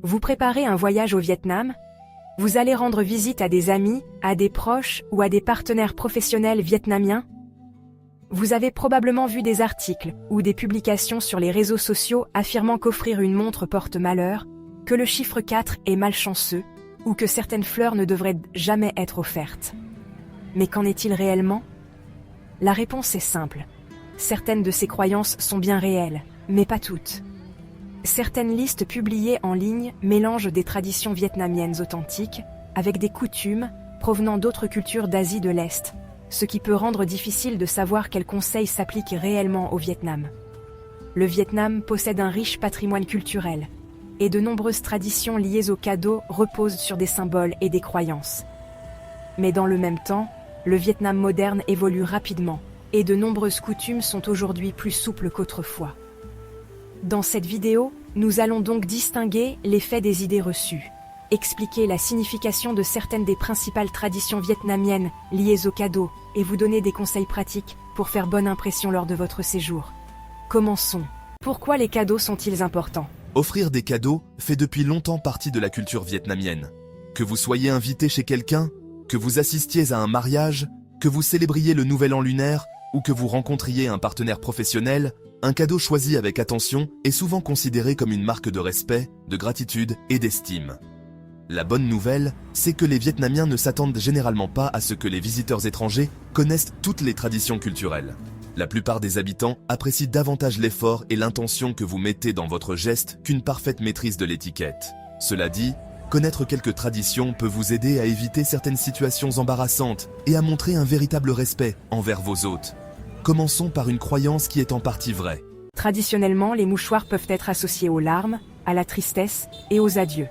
Vous préparez un voyage au Vietnam? Vous allez rendre visite à des amis, à des proches ou à des partenaires professionnels vietnamiens? Vous avez probablement vu des articles ou des publications sur les réseaux sociaux affirmant qu'offrir une montre porte malheur, que le chiffre 4 est malchanceux, ou que certaines fleurs ne devraient jamais être offertes. Mais qu'en est-il réellement? La réponse est simple. Certaines de ces croyances sont bien réelles, mais pas toutes. Certaines listes publiées en ligne mélangent des traditions vietnamiennes authentiques avec des coutumes provenant d'autres cultures d'Asie de l'Est, ce qui peut rendre difficile de savoir quels conseils s'appliquent réellement au Vietnam. Le Vietnam possède un riche patrimoine culturel, et de nombreuses traditions liées aux cadeaux reposent sur des symboles et des croyances. Mais dans le même temps, le Vietnam moderne évolue rapidement, et de nombreuses coutumes sont aujourd'hui plus souples qu'autrefois. Dans cette vidéo, nous allons donc distinguer les faits des idées reçues, expliquer la signification de certaines des principales traditions vietnamiennes liées aux cadeaux et vous donner des conseils pratiques pour faire bonne impression lors de votre séjour. Commençons. Pourquoi les cadeaux sont-ils importants? Offrir des cadeaux fait depuis longtemps partie de la culture vietnamienne. Que vous soyez invité chez quelqu'un, que vous assistiez à un mariage, que vous célébriez le nouvel an lunaire ou que vous rencontriez un partenaire professionnel, un cadeau choisi avec attention est souvent considéré comme une marque de respect, de gratitude et d'estime. La bonne nouvelle, c'est que les Vietnamiens ne s'attendent généralement pas à ce que les visiteurs étrangers connaissent toutes les traditions culturelles. La plupart des habitants apprécient davantage l'effort et l'intention que vous mettez dans votre geste qu'une parfaite maîtrise de l'étiquette. Cela dit, connaître quelques traditions peut vous aider à éviter certaines situations embarrassantes et à montrer un véritable respect envers vos hôtes. Commençons par une croyance qui est en partie vraie. Traditionnellement, les mouchoirs peuvent être associés aux larmes, à la tristesse et aux adieux.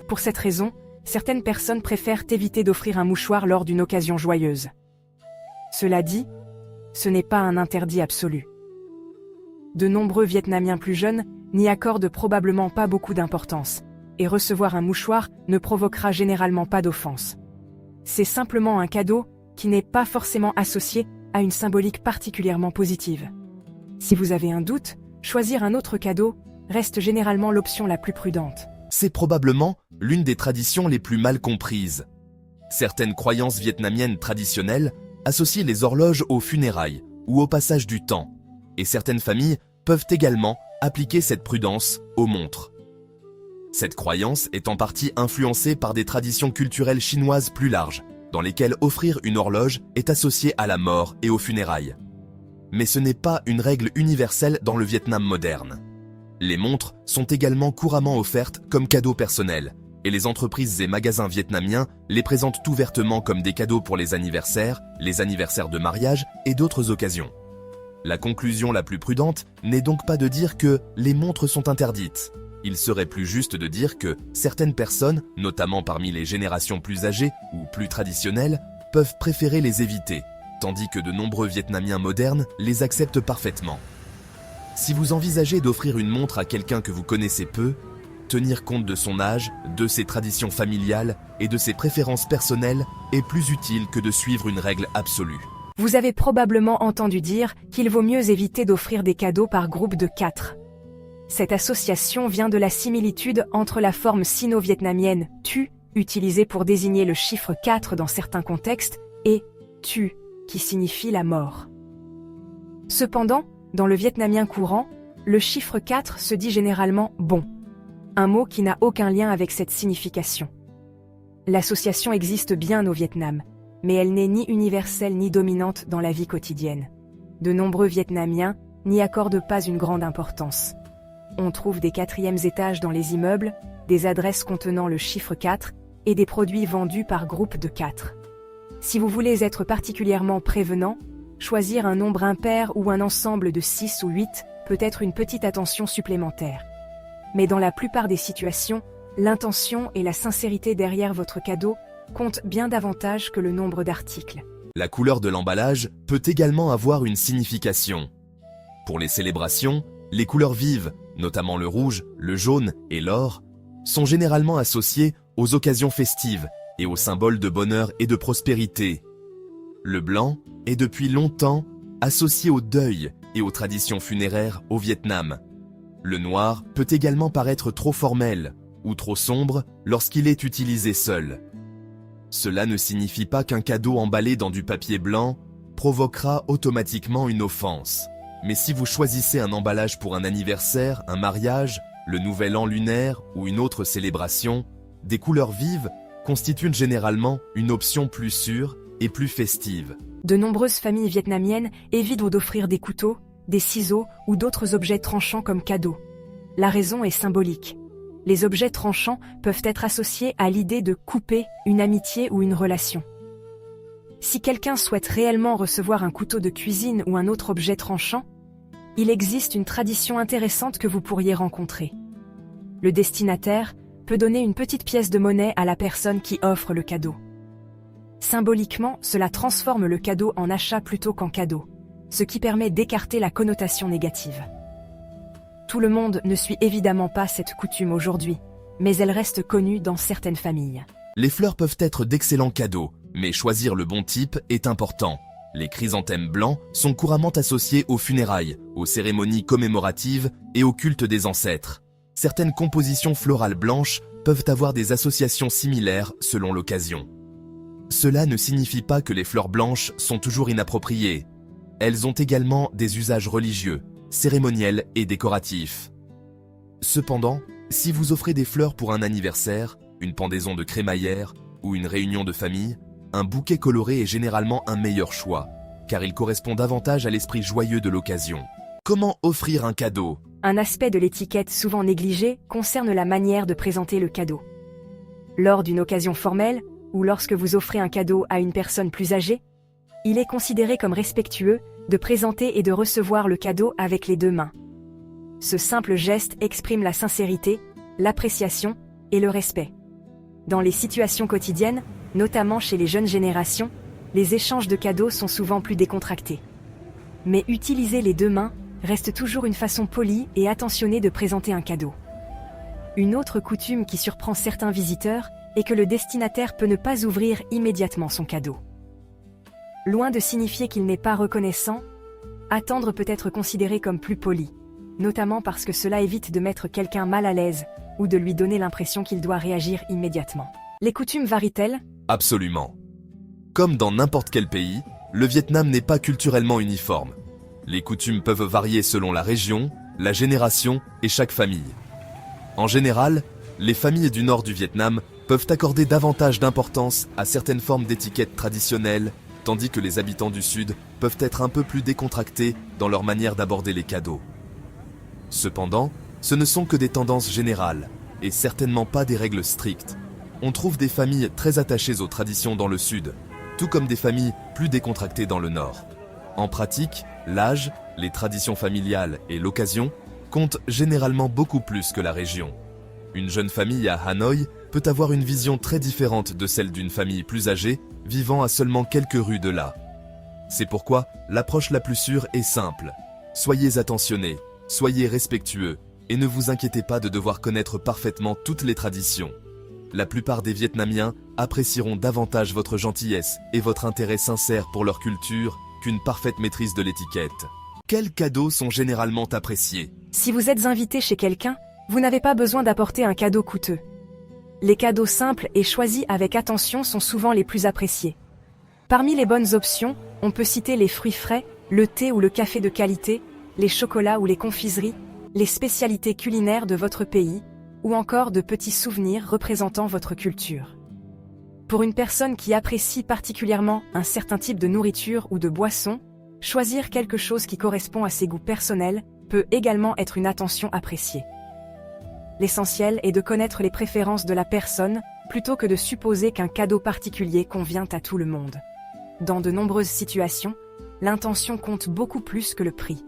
Pour cette raison, certaines personnes préfèrent éviter d'offrir un mouchoir lors d'une occasion joyeuse. Cela dit, ce n'est pas un interdit absolu. De nombreux Vietnamiens plus jeunes n'y accordent probablement pas beaucoup d'importance, et recevoir un mouchoir ne provoquera généralement pas d'offense. C'est simplement un cadeau qui n'est pas forcément associé à une symbolique particulièrement positive. Si vous avez un doute, choisir un autre cadeau reste généralement l'option la plus prudente. C'est probablement l'une des traditions les plus mal comprises. Certaines croyances vietnamiennes traditionnelles associent les horloges aux funérailles ou au passage du temps, et certaines familles peuvent également appliquer cette prudence aux montres. Cette croyance est en partie influencée par des traditions culturelles chinoises plus larges, dans lesquelles offrir une horloge est associé à la mort et aux funérailles. Mais ce n'est pas une règle universelle dans le Vietnam moderne. Les montres sont également couramment offertes comme cadeaux personnels, et les entreprises et magasins vietnamiens les présentent ouvertement comme des cadeaux pour les anniversaires de mariage et d'autres occasions. La conclusion la plus prudente n'est donc pas de dire que les montres sont interdites. Il serait plus juste de dire que certaines personnes, notamment parmi les générations plus âgées ou plus traditionnelles, peuvent préférer les éviter, tandis que de nombreux Vietnamiens modernes les acceptent parfaitement. Si vous envisagez d'offrir une montre à quelqu'un que vous connaissez peu, tenir compte de son âge, de ses traditions familiales et de ses préférences personnelles est plus utile que de suivre une règle absolue. Vous avez probablement entendu dire qu'il vaut mieux éviter d'offrir des cadeaux par groupe de 4. Cette association vient de la similitude entre la forme sino-vietnamienne « tu », utilisée pour désigner le chiffre 4 dans certains contextes, et « tu », qui signifie la mort. Cependant, dans le vietnamien courant, le chiffre 4 se dit généralement « bon », un mot qui n'a aucun lien avec cette signification. L'association existe bien au Vietnam, mais elle n'est ni universelle ni dominante dans la vie quotidienne. De nombreux Vietnamiens n'y accordent pas une grande importance. On trouve des 4e étages dans les immeubles, des adresses contenant le chiffre 4 et des produits vendus par groupe de 4. Si vous voulez être particulièrement prévenant, choisir un nombre impair ou un ensemble de 6 ou 8 peut être une petite attention supplémentaire. Mais dans la plupart des situations, l'intention et la sincérité derrière votre cadeau comptent bien davantage que le nombre d'articles. La couleur de l'emballage peut également avoir une signification. Pour les célébrations, les couleurs vives, notamment le rouge, le jaune et l'or, sont généralement associées aux occasions festives et aux symboles de bonheur et de prospérité. Le blanc est depuis longtemps associé au deuil et aux traditions funéraires au Vietnam. Le noir peut également paraître trop formel ou trop sombre lorsqu'il est utilisé seul. Cela ne signifie pas qu'un cadeau emballé dans du papier blanc provoquera automatiquement une offense. Mais si vous choisissez un emballage pour un anniversaire, un mariage, le nouvel an lunaire ou une autre célébration, des couleurs vives constituent généralement une option plus sûre et plus festive. De nombreuses familles vietnamiennes évitent d'offrir des couteaux, des ciseaux ou d'autres objets tranchants comme cadeaux. La raison est symbolique. Les objets tranchants peuvent être associés à l'idée de couper une amitié ou une relation. Si quelqu'un souhaite réellement recevoir un couteau de cuisine ou un autre objet tranchant, il existe une tradition intéressante que vous pourriez rencontrer. Le destinataire peut donner une petite pièce de monnaie à la personne qui offre le cadeau. Symboliquement, cela transforme le cadeau en achat plutôt qu'en cadeau, ce qui permet d'écarter la connotation négative. Tout le monde ne suit évidemment pas cette coutume aujourd'hui, mais elle reste connue dans certaines familles. Les fleurs peuvent être d'excellents cadeaux, mais choisir le bon type est important. Les chrysanthèmes blancs sont couramment associés aux funérailles, aux cérémonies commémoratives et au culte des ancêtres. Certaines compositions florales blanches peuvent avoir des associations similaires selon l'occasion. Cela ne signifie pas que les fleurs blanches sont toujours inappropriées. Elles ont également des usages religieux, cérémoniels et décoratifs. Cependant, si vous offrez des fleurs pour un anniversaire, une pendaison de crémaillère ou une réunion de famille, un bouquet coloré est généralement un meilleur choix, car il correspond davantage à l'esprit joyeux de l'occasion. Comment offrir un cadeau ? Un aspect de l'étiquette souvent négligé concerne la manière de présenter le cadeau. Lors d'une occasion formelle, ou lorsque vous offrez un cadeau à une personne plus âgée, il est considéré comme respectueux de présenter et de recevoir le cadeau avec les deux mains. Ce simple geste exprime la sincérité, l'appréciation et le respect. Dans les situations quotidiennes, notamment chez les jeunes générations, les échanges de cadeaux sont souvent plus décontractés. Mais utiliser les deux mains reste toujours une façon polie et attentionnée de présenter un cadeau. Une autre coutume qui surprend certains visiteurs est que le destinataire peut ne pas ouvrir immédiatement son cadeau. Loin de signifier qu'il n'est pas reconnaissant, attendre peut être considéré comme plus poli, notamment parce que cela évite de mettre quelqu'un mal à l'aise ou de lui donner l'impression qu'il doit réagir immédiatement. Les coutumes varient-elles ? Absolument. Comme dans n'importe quel pays, le Vietnam n'est pas culturellement uniforme. Les coutumes peuvent varier selon la région, la génération et chaque famille. En général, les familles du nord du Vietnam peuvent accorder davantage d'importance à certaines formes d'étiquettes traditionnelles, tandis que les habitants du sud peuvent être un peu plus décontractés dans leur manière d'aborder les cadeaux. Cependant, ce ne sont que des tendances générales, et certainement pas des règles strictes. On trouve des familles très attachées aux traditions dans le sud, tout comme des familles plus décontractées dans le nord. En pratique, l'âge, les traditions familiales et l'occasion comptent généralement beaucoup plus que la région. Une jeune famille à Hanoï peut avoir une vision très différente de celle d'une famille plus âgée vivant à seulement quelques rues de là. C'est pourquoi l'approche la plus sûre est simple. Soyez attentionnés, soyez respectueux et ne vous inquiétez pas de devoir connaître parfaitement toutes les traditions. La plupart des Vietnamiens apprécieront davantage votre gentillesse et votre intérêt sincère pour leur culture qu'une parfaite maîtrise de l'étiquette. Quels cadeaux sont généralement appréciés ? Si vous êtes invité chez quelqu'un, vous n'avez pas besoin d'apporter un cadeau coûteux. Les cadeaux simples et choisis avec attention sont souvent les plus appréciés. Parmi les bonnes options, on peut citer les fruits frais, le thé ou le café de qualité, les chocolats ou les confiseries, les spécialités culinaires de votre pays, ou encore de petits souvenirs représentant votre culture. Pour une personne qui apprécie particulièrement un certain type de nourriture ou de boisson, choisir quelque chose qui correspond à ses goûts personnels peut également être une attention appréciée. L'essentiel est de connaître les préférences de la personne plutôt que de supposer qu'un cadeau particulier convient à tout le monde. Dans de nombreuses situations, l'intention compte beaucoup plus que le prix.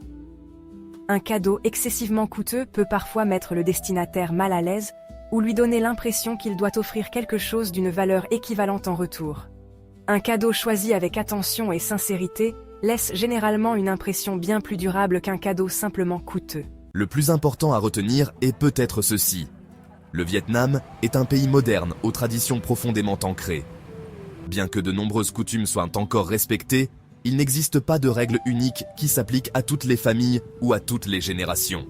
Un cadeau excessivement coûteux peut parfois mettre le destinataire mal à l'aise ou lui donner l'impression qu'il doit offrir quelque chose d'une valeur équivalente en retour. Un cadeau choisi avec attention et sincérité laisse généralement une impression bien plus durable qu'un cadeau simplement coûteux. Le plus important à retenir est peut-être ceci. Le Vietnam est un pays moderne aux traditions profondément ancrées. Bien que de nombreuses coutumes soient encore respectées, il n'existe pas de règle unique qui s'applique à toutes les familles ou à toutes les générations.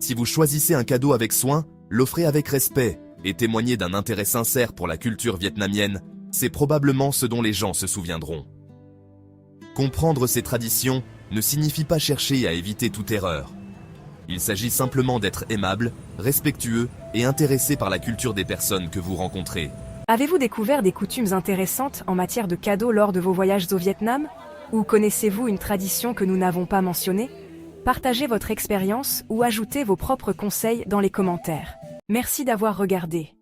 Si vous choisissez un cadeau avec soin, l'offrez avec respect et témoignez d'un intérêt sincère pour la culture vietnamienne, c'est probablement ce dont les gens se souviendront. Comprendre ces traditions ne signifie pas chercher à éviter toute erreur. Il s'agit simplement d'être aimable, respectueux et intéressé par la culture des personnes que vous rencontrez. Avez-vous découvert des coutumes intéressantes en matière de cadeaux lors de vos voyages au Vietnam? Ou connaissez-vous une tradition que nous n'avons pas mentionnée? Partagez votre expérience ou ajoutez vos propres conseils dans les commentaires. Merci d'avoir regardé.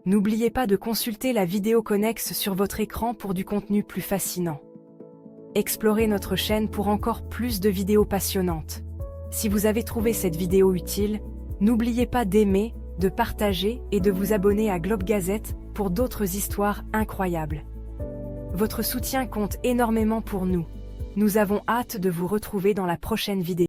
N'oubliez pas de consulter la vidéo connexe sur votre écran pour du contenu plus fascinant. Explorez notre chaîne pour encore plus de vidéos passionnantes. Si vous avez trouvé cette vidéo utile, n'oubliez pas d'aimer, de partager et de vous abonner à Globe Gazette pour d'autres histoires incroyables. Votre soutien compte énormément pour nous. Nous avons hâte de vous retrouver dans la prochaine vidéo.